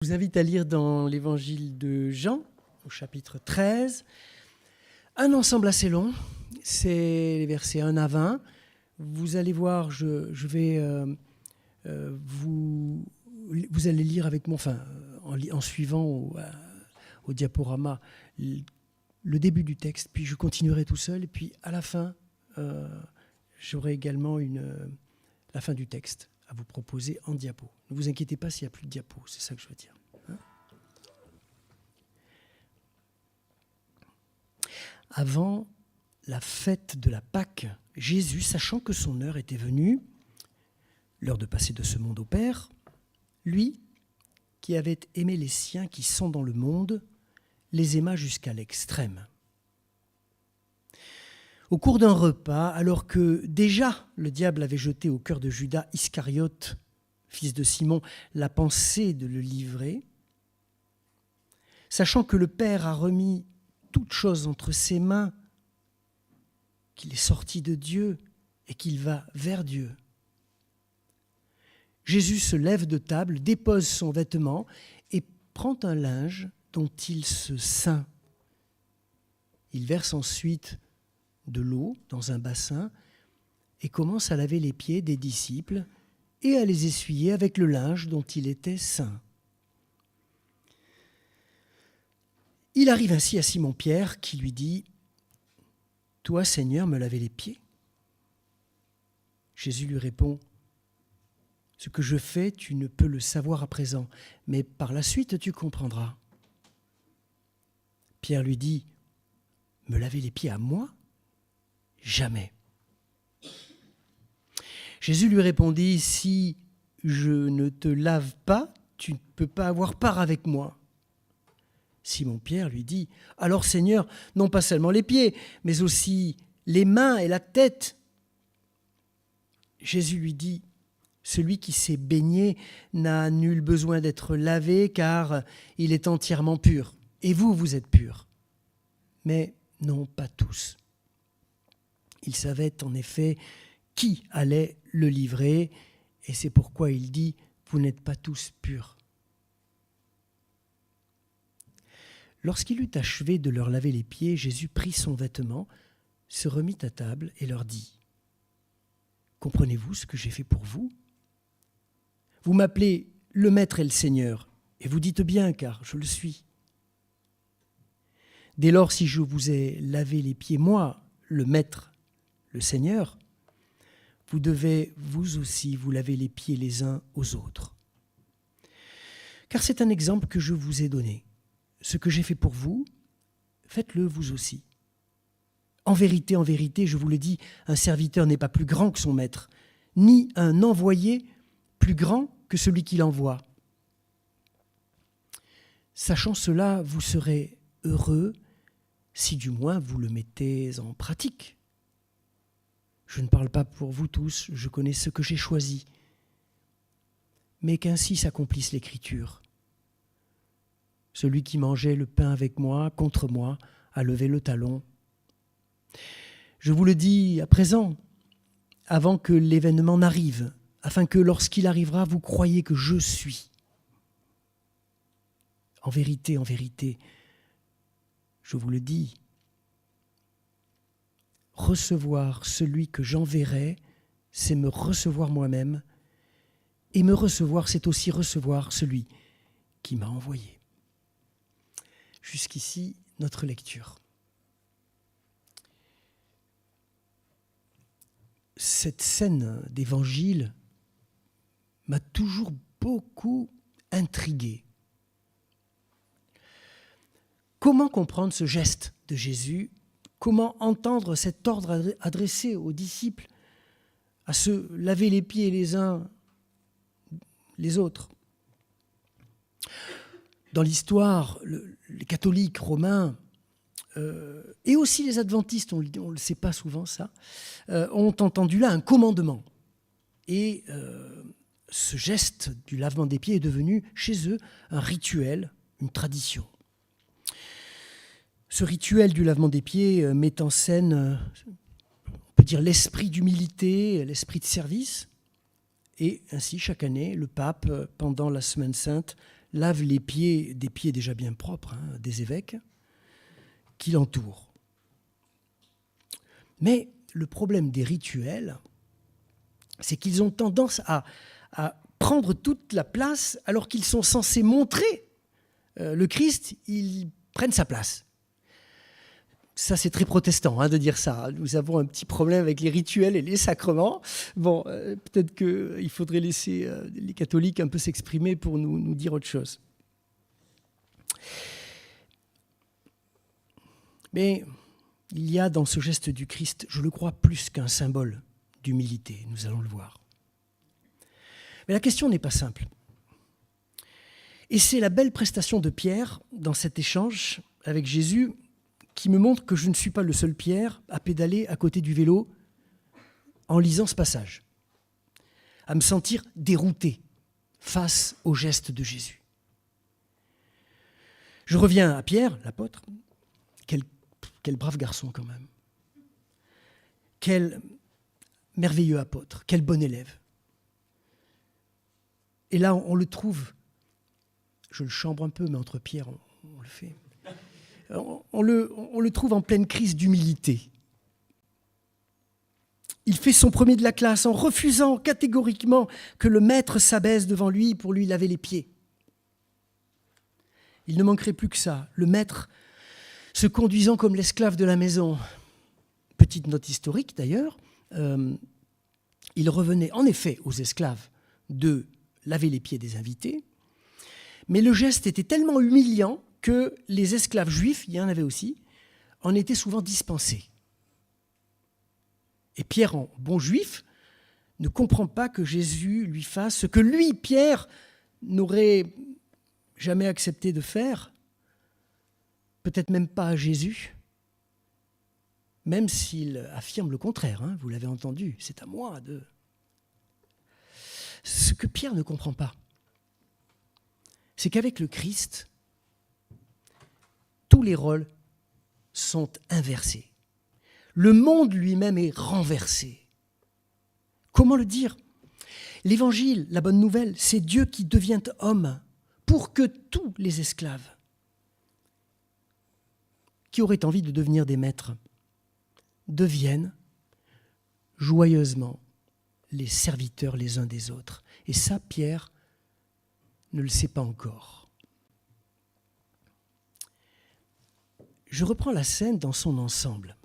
Je vous invite à lire dans l'évangile de Jean, au chapitre 13, un ensemble assez long, c'est les versets 1 à 20. Vous allez voir, je vais vous allez lire avec moi, en suivant au diaporama le début du texte, puis je continuerai tout seul, et puis à la fin, j'aurai également la fin du texte à vous proposer en diapo. Ne vous inquiétez pas s'il n'y a plus de diapo, c'est ça que je veux dire. Avant la fête de la Pâque, Jésus, sachant que son heure était venue, l'heure de passer de ce monde au Père, lui, qui avait aimé les siens qui sont dans le monde, les aima jusqu'à l'extrême. Au cours d'un repas, alors que déjà le diable avait jeté au cœur de Judas Iscariote, fils de Simon, la pensée de le livrer, sachant que le Père a remis toute chose entre ses mains, qu'il est sorti de Dieu et qu'il va vers Dieu, Jésus se lève de table, dépose son vêtement et prend un linge dont il se ceint. Il verse ensuite de l'eau dans un bassin et commence à laver les pieds des disciples et à les essuyer avec le linge dont il était ceint. Il arrive ainsi à Simon-Pierre qui lui dit « Toi, Seigneur, me laver les pieds ?» Jésus lui répond « Ce que je fais, tu ne peux le savoir à présent, mais par la suite tu comprendras. » Pierre lui dit « Me laver les pieds à moi ? Jamais. » Jésus lui répondit « Si je ne te lave pas, tu ne peux pas avoir part avec moi. » Simon-Pierre lui dit « Alors Seigneur, non pas seulement les pieds, mais aussi les mains et la tête. » Jésus lui dit « Celui qui s'est baigné n'a nul besoin d'être lavé, car il est entièrement pur. Et vous, vous êtes purs. Mais non pas tous. » Il savait en effet qui allait le livrer, et c'est pourquoi il dit « Vous n'êtes pas tous purs. » Lorsqu'il eut achevé de leur laver les pieds, Jésus prit son vêtement, se remit à table et leur dit « Comprenez-vous ce que j'ai fait pour vous ? Vous m'appelez le Maître et le Seigneur, et vous dites bien, car je le suis. Dès lors, si je vous ai lavé les pieds, moi, le Maître, le Seigneur, vous devez vous aussi vous laver les pieds les uns aux autres. Car c'est un exemple que je vous ai donné. Ce que j'ai fait pour vous, faites-le vous aussi. En vérité, je vous le dis, un serviteur n'est pas plus grand que son maître, ni un envoyé plus grand que celui qui l'envoie. Sachant cela, vous serez heureux si du moins vous le mettez en pratique. Je ne parle pas pour vous tous, je connais ce que j'ai choisi, mais qu'ainsi s'accomplisse l'Écriture. Celui qui mangeait le pain avec moi, contre moi, a levé le talon. Je vous le dis à présent, avant que l'événement n'arrive, afin que lorsqu'il arrivera, vous croyiez que je suis. En vérité, je vous le dis, recevoir celui que j'enverrai, c'est me recevoir moi-même, et me recevoir, c'est aussi recevoir celui qui m'a envoyé. Jusqu'ici, notre lecture. Cette scène d'évangile m'a toujours beaucoup intrigué. Comment comprendre ce geste de Jésus ? Comment entendre cet ordre adressé aux disciples à se laver les pieds les uns les autres ? Dans l'histoire, les catholiques romains et aussi les adventistes, on ne le sait pas souvent ça, ont entendu là un commandement. Et ce geste du lavement des pieds est devenu chez eux un rituel, une tradition. Ce rituel du lavement des pieds met en scène, on peut dire, l'esprit d'humilité, l'esprit de service. Et ainsi, chaque année, le pape, pendant la Semaine sainte, lave les pieds, des pieds déjà bien propres, des évêques qui l'entourent. Mais le problème des rituels, c'est qu'ils ont tendance à prendre toute la place alors qu'ils sont censés montrer le Christ, ils prennent sa place. Ça, c'est très protestant de dire ça. Nous avons un petit problème avec les rituels et les sacrements. Bon, peut-être qu'il faudrait laisser les catholiques un peu s'exprimer pour nous dire autre chose. Mais il y a dans ce geste du Christ, je le crois, plus qu'un symbole d'humilité. Nous allons le voir. Mais la question n'est pas simple. Et c'est la belle prestation de Pierre dans cet échange avec Jésus qui me montre que je ne suis pas le seul Pierre à pédaler à côté du vélo en lisant ce passage, à me sentir dérouté face au geste de Jésus. Je reviens à Pierre, l'apôtre. Quel brave garçon quand même. Quel merveilleux apôtre, quel bon élève. Et là, on le trouve, je le chambre un peu, mais entre Pierre, on le fait. On le trouve en pleine crise d'humilité. Il fait son premier de la classe en refusant catégoriquement que le maître s'abaisse devant lui pour lui laver les pieds. Il ne manquerait plus que ça, le maître se conduisant comme l'esclave de la maison. Petite note historique d'ailleurs, il revenait en effet aux esclaves de laver les pieds des invités, mais le geste était tellement humiliant que les esclaves juifs, il y en avait aussi, en étaient souvent dispensés. Et Pierre, en bon juif, ne comprend pas que Jésus lui fasse ce que lui, Pierre, n'aurait jamais accepté de faire, peut-être même pas à Jésus, même s'il affirme le contraire, vous l'avez entendu, c'est à moi de... Ce que Pierre ne comprend pas, c'est qu'avec le Christ, tous les rôles sont inversés. Le monde lui-même est renversé. Comment le dire ? L'évangile, la bonne nouvelle, c'est Dieu qui devient homme pour que tous les esclaves qui auraient envie de devenir des maîtres deviennent joyeusement les serviteurs les uns des autres. Et ça, Pierre ne le sait pas encore. Je reprends la scène dans son ensemble.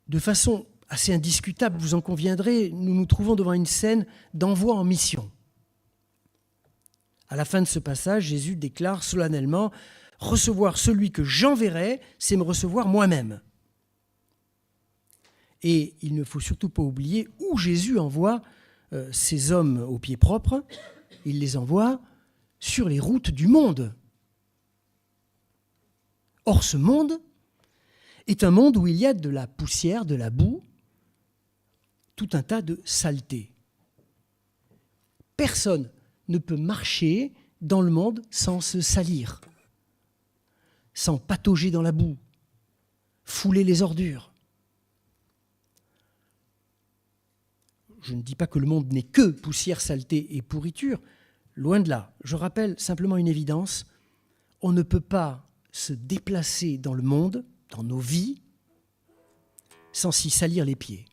De façon assez indiscutable, vous en conviendrez, nous nous trouvons devant une scène d'envoi en mission. À la fin de ce passage, Jésus déclare solennellement « Recevoir celui que j'enverrai, c'est me recevoir moi-même ». Et il ne faut surtout pas oublier où Jésus envoie ces hommes aux pieds propres. Il les envoie sur les routes du monde. Or, ce monde est un monde où il y a de la poussière, de la boue, tout un tas de saletés. Personne ne peut marcher dans le monde sans se salir, sans patauger dans la boue, fouler les ordures. Je ne dis pas que le monde n'est que poussière, saleté et pourriture, loin de là. Je rappelle simplement une évidence, on ne peut pas se déplacer dans le monde, dans nos vies, sans s'y salir les pieds,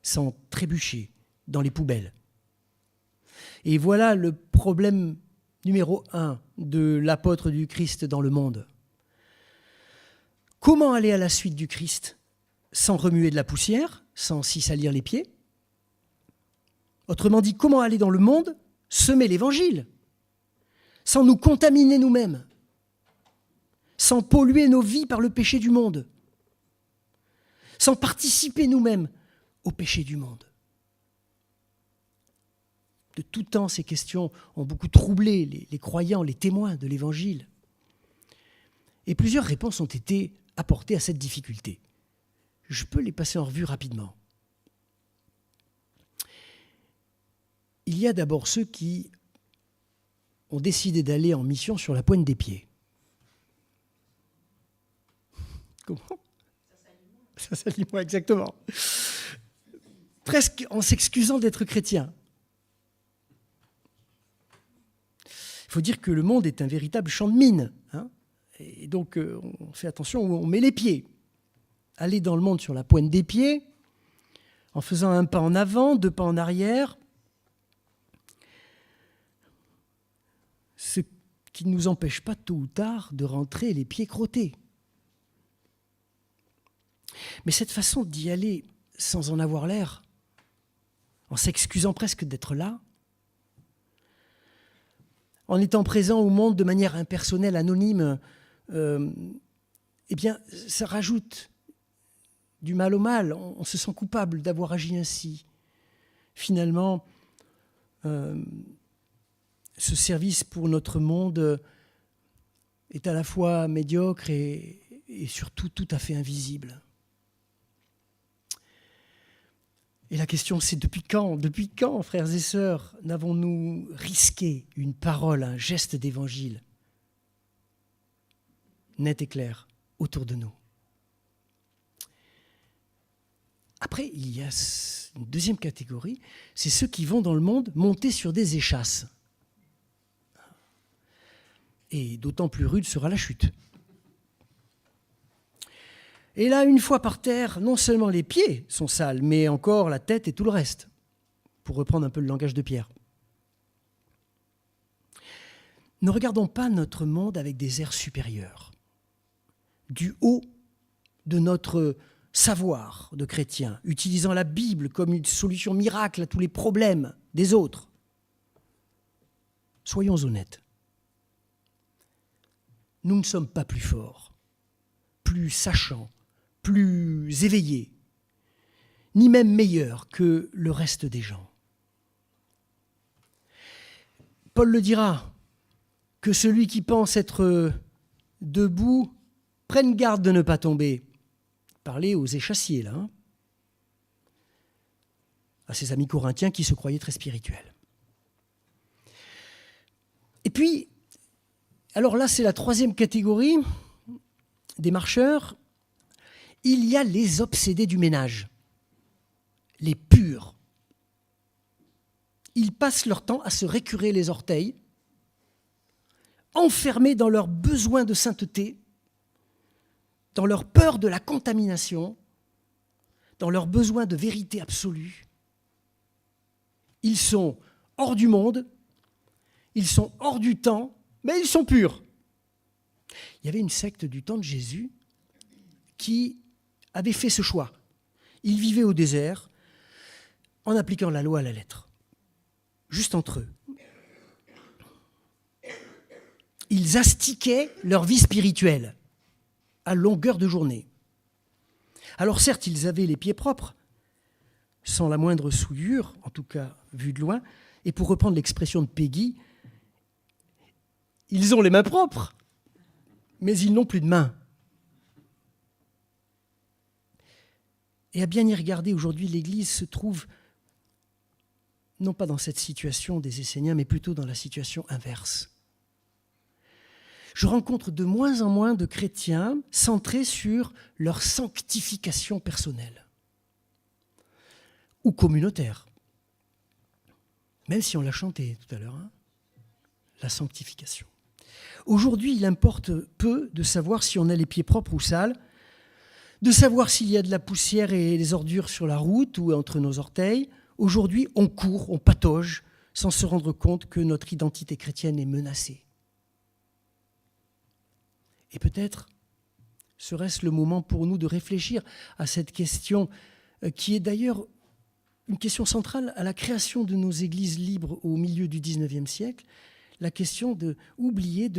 sans trébucher dans les poubelles. Et voilà le problème numéro 1 de l'apôtre du Christ dans le monde. Comment aller à la suite du Christ sans remuer de la poussière, sans s'y salir les pieds ? Autrement dit, comment aller dans le monde, semer l'évangile, sans nous contaminer nous-mêmes, sans polluer nos vies par le péché du monde, sans participer nous-mêmes au péché du monde. De tout temps, ces questions ont beaucoup troublé les croyants, les témoins de l'Évangile. Et plusieurs réponses ont été apportées à cette difficulté. Je peux les passer en revue rapidement. Il y a d'abord ceux qui ont décidé d'aller en mission sur la pointe des pieds. Comment ? Ça s'aligne moins, exactement. Presque en s'excusant d'être chrétien. Il faut dire que le monde est un véritable champ de mines, hein. Et donc, on fait attention où on met les pieds. Aller dans le monde sur la pointe des pieds, en faisant un pas en avant, 2 pas en arrière, ce qui ne nous empêche pas tôt ou tard de rentrer les pieds crottés. Mais cette façon d'y aller sans en avoir l'air, en s'excusant presque d'être là, en étant présent au monde de manière impersonnelle, anonyme, eh bien, ça rajoute du mal au mal. On se sent coupable d'avoir agi ainsi. Finalement, ce service pour notre monde est à la fois médiocre et surtout tout à fait invisible. Et la question, c'est depuis quand, frères et sœurs, n'avons-nous risqué une parole, un geste d'évangile net et clair autour de nous? Après, il y a une deuxième catégorie, c'est ceux qui vont dans le monde monter sur des échasses. Et d'autant plus rude sera la chute. Et là, une fois par terre, non seulement les pieds sont sales, mais encore la tête et tout le reste, pour reprendre un peu le langage de Pierre. Ne regardons pas notre monde avec des airs supérieurs. Du haut de notre savoir de chrétien, utilisant la Bible comme une solution miracle à tous les problèmes des autres. Soyons honnêtes. Nous ne sommes pas plus forts, plus sachants, plus éveillés, ni même meilleurs que le reste des gens. Paul le dira, que celui qui pense être debout prenne garde de ne pas tomber. Parler aux échassiers, là, hein, à ses amis corinthiens qui se croyaient très spirituels. Et puis, alors là, c'est la troisième catégorie des marcheurs. Il y a les obsédés du ménage, les purs. Ils passent leur temps à se récurer les orteils, enfermés dans leur besoin de sainteté, dans leur peur de la contamination, dans leur besoin de vérité absolue. Ils sont hors du monde, ils sont hors du temps, mais ils sont purs. Il y avait une secte du temps de Jésus qui avait fait ce choix. Ils vivaient au désert en appliquant la loi à la lettre, juste entre eux. Ils astiquaient leur vie spirituelle à longueur de journée. Alors certes, ils avaient les pieds propres, sans la moindre souillure, en tout cas vue de loin, et pour reprendre l'expression de Peggy, ils ont les mains propres, mais ils n'ont plus de mains. Et à bien y regarder, aujourd'hui, l'Église se trouve non pas dans cette situation des Esséniens, mais plutôt dans la situation inverse. Je rencontre de moins en moins de chrétiens centrés sur leur sanctification personnelle ou communautaire. Même si on l'a chanté tout à l'heure, hein, la sanctification. Aujourd'hui, il importe peu de savoir si on a les pieds propres ou sales, de savoir s'il y a de la poussière et des ordures sur la route ou entre nos orteils. Aujourd'hui, on court, on patauge, sans se rendre compte que notre identité chrétienne est menacée. Et peut-être serait-ce le moment pour nous de réfléchir à cette question qui est d'ailleurs une question centrale à la création de nos églises libres au milieu du XIXe siècle, la question de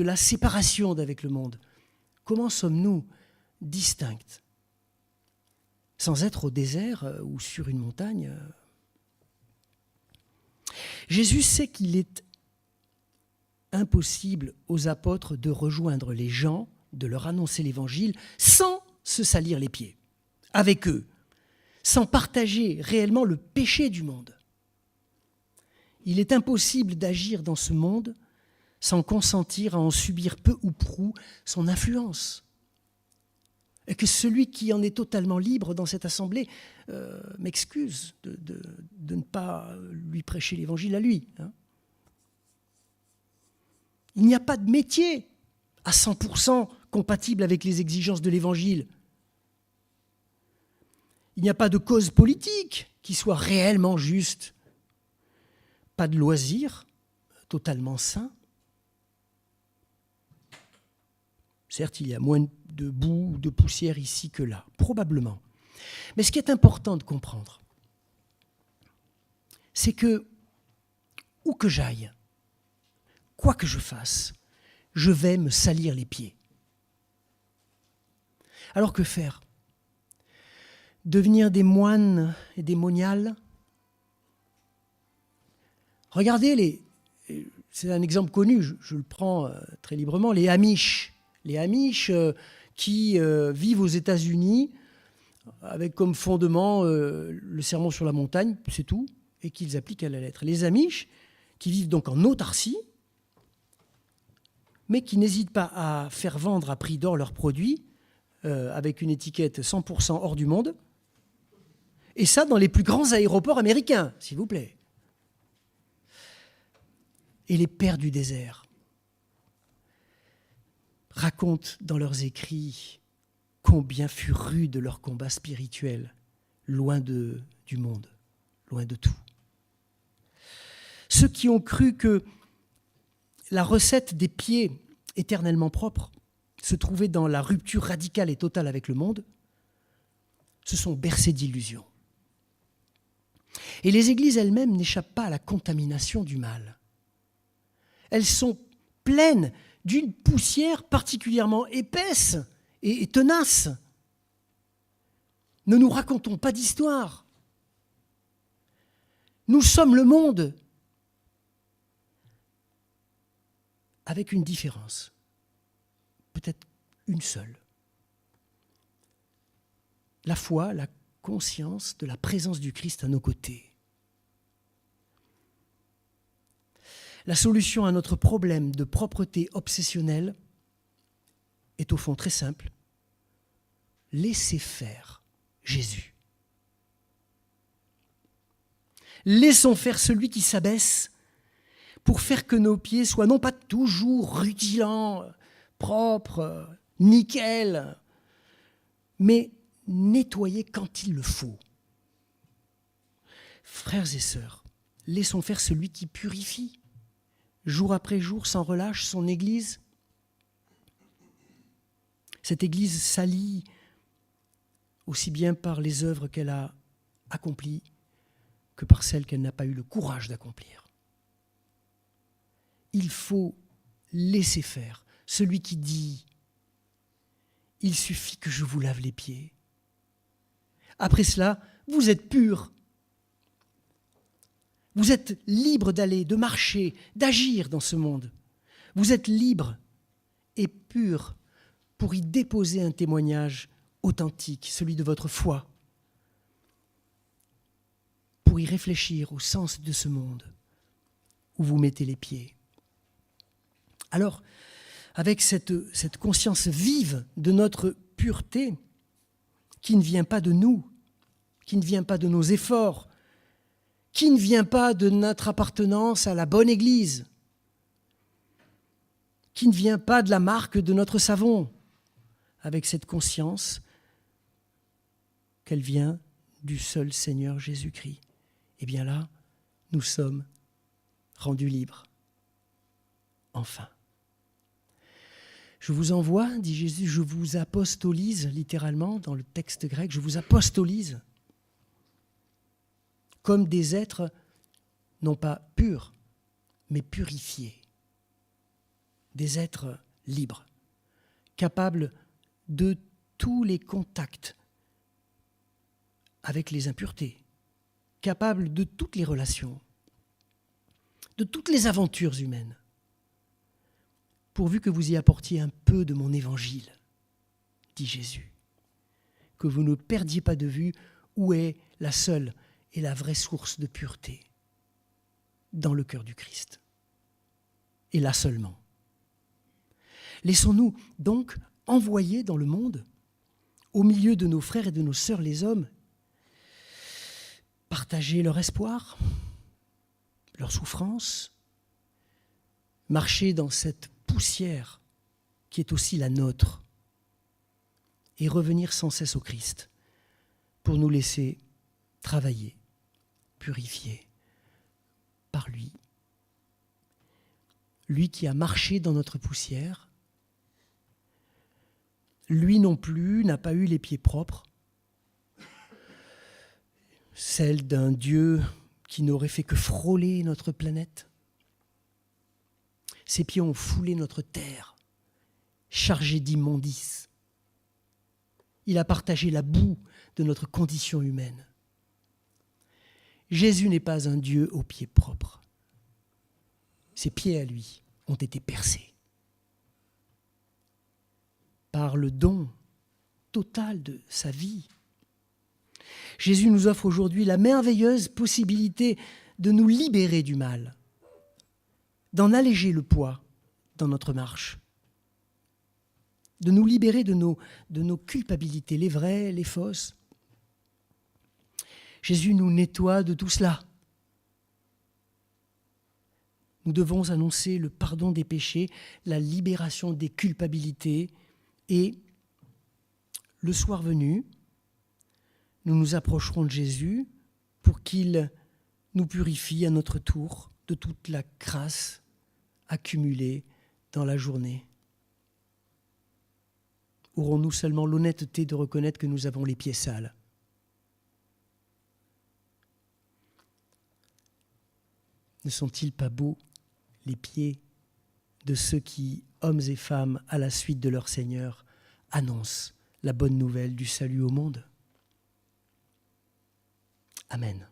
la séparation d'avec le monde. Comment sommes-nous distincts, sans être au désert ou sur une montagne? Jésus sait qu'il est impossible aux apôtres de rejoindre les gens, de leur annoncer l'évangile sans se salir les pieds, avec eux, sans partager réellement le péché du monde. Il est impossible d'agir dans ce monde sans consentir à en subir peu ou prou son influence. Et que celui qui en est totalement libre dans cette assemblée m'excuse de ne pas lui prêcher l'évangile à lui, hein. Il n'y a pas de métier à 100% compatible avec les exigences de l'Évangile. Il n'y a pas de cause politique qui soit réellement juste. Pas de loisirs totalement sains. Certes, il y a moins de boue ou de poussière ici que là, probablement. Mais ce qui est important de comprendre, c'est que, où que j'aille, quoi que je fasse, je vais me salir les pieds. Alors que faire ? Devenir des moines et des moniales ? Regardez, c'est un exemple connu, je le prends très librement, les Amish. Les Amish qui vivent aux États-Unis avec comme fondement le sermon sur la montagne, c'est tout, et qu'ils appliquent à la lettre. Les Amish qui vivent donc en autarcie, mais qui n'hésitent pas à faire vendre à prix d'or leurs produits avec une étiquette 100% hors du monde, et ça dans les plus grands aéroports américains, s'il vous plaît. Et les pères du désert racontent dans leurs écrits combien fut rude leur combat spirituel, loin du monde, loin de tout. Ceux qui ont cru que la recette des pieds éternellement propres se trouvait dans la rupture radicale et totale avec le monde, se sont bercés d'illusions. Et les églises elles-mêmes n'échappent pas à la contamination du mal. Elles sont pleines d'une poussière particulièrement épaisse et tenace. Ne nous racontons pas d'histoire. Nous sommes le monde, avec une différence, peut-être une seule. La foi, la conscience de la présence du Christ à nos côtés. La solution à notre problème de propreté obsessionnelle est au fond très simple. Laissez faire Jésus. Laissons faire celui qui s'abaisse pour faire que nos pieds soient non pas toujours rutilants, propres, nickel, mais nettoyés quand il le faut. Frères et sœurs, laissons faire celui qui purifie, jour après jour, sans relâche, son Église. Cette Église salie aussi bien par les œuvres qu'elle a accomplies que par celles qu'elle n'a pas eu le courage d'accomplir. Il faut laisser faire celui qui dit « Il suffit que je vous lave les pieds ». Après cela, vous êtes purs. Vous êtes libre d'aller, de marcher, d'agir dans ce monde. Vous êtes libre et pur pour y déposer un témoignage authentique, celui de votre foi, pour y réfléchir au sens de ce monde où vous mettez les pieds. Alors, avec cette conscience vive de notre pureté, qui ne vient pas de nous, qui ne vient pas de nos efforts, qui ne vient pas de notre appartenance à la bonne Église, qui ne vient pas de la marque de notre savon, avec cette conscience qu'elle vient du seul Seigneur Jésus-Christ. Et bien là, nous sommes rendus libres. Enfin. Je vous envoie, dit Jésus, je vous apostolise, littéralement, dans le texte grec, je vous apostolise comme des êtres, non pas purs, mais purifiés. Des êtres libres, capables de tous les contacts avec les impuretés, capables de toutes les relations, de toutes les aventures humaines, pourvu que vous y apportiez un peu de mon évangile, dit Jésus, que vous ne perdiez pas de vue où est la seule et la vraie source de pureté, dans le cœur du Christ. Et là seulement. Laissons-nous donc envoyer dans le monde, au milieu de nos frères et de nos sœurs les hommes, partager leur espoir, leur souffrance, marcher dans cette poussière qui est aussi la nôtre et revenir sans cesse au Christ pour nous laisser travailler, purifier par lui. Lui qui a marché dans notre poussière, lui non plus n'a pas eu les pieds propres, celle d'un Dieu qui n'aurait fait que frôler notre planète. Ses pieds ont foulé notre terre, chargée d'immondices. Il a partagé la boue de notre condition humaine. Jésus n'est pas un Dieu aux pieds propres. Ses pieds à lui ont été percés par le don total de sa vie. Jésus nous offre aujourd'hui la merveilleuse possibilité de nous libérer du mal, d'en alléger le poids dans notre marche, de nous libérer de nos culpabilités, les vraies, les fausses. Jésus nous nettoie de tout cela. Nous devons annoncer le pardon des péchés, la libération des culpabilités et, le soir venu, nous nous approcherons de Jésus pour qu'il nous purifie à notre tour de toute la grâce accumulée dans la journée. Aurons-nous seulement l'honnêteté de reconnaître que nous avons les pieds sales? Ne sont-ils pas beaux les pieds de ceux qui, hommes et femmes, à la suite de leur Seigneur, annoncent la bonne nouvelle du salut au monde? Amen.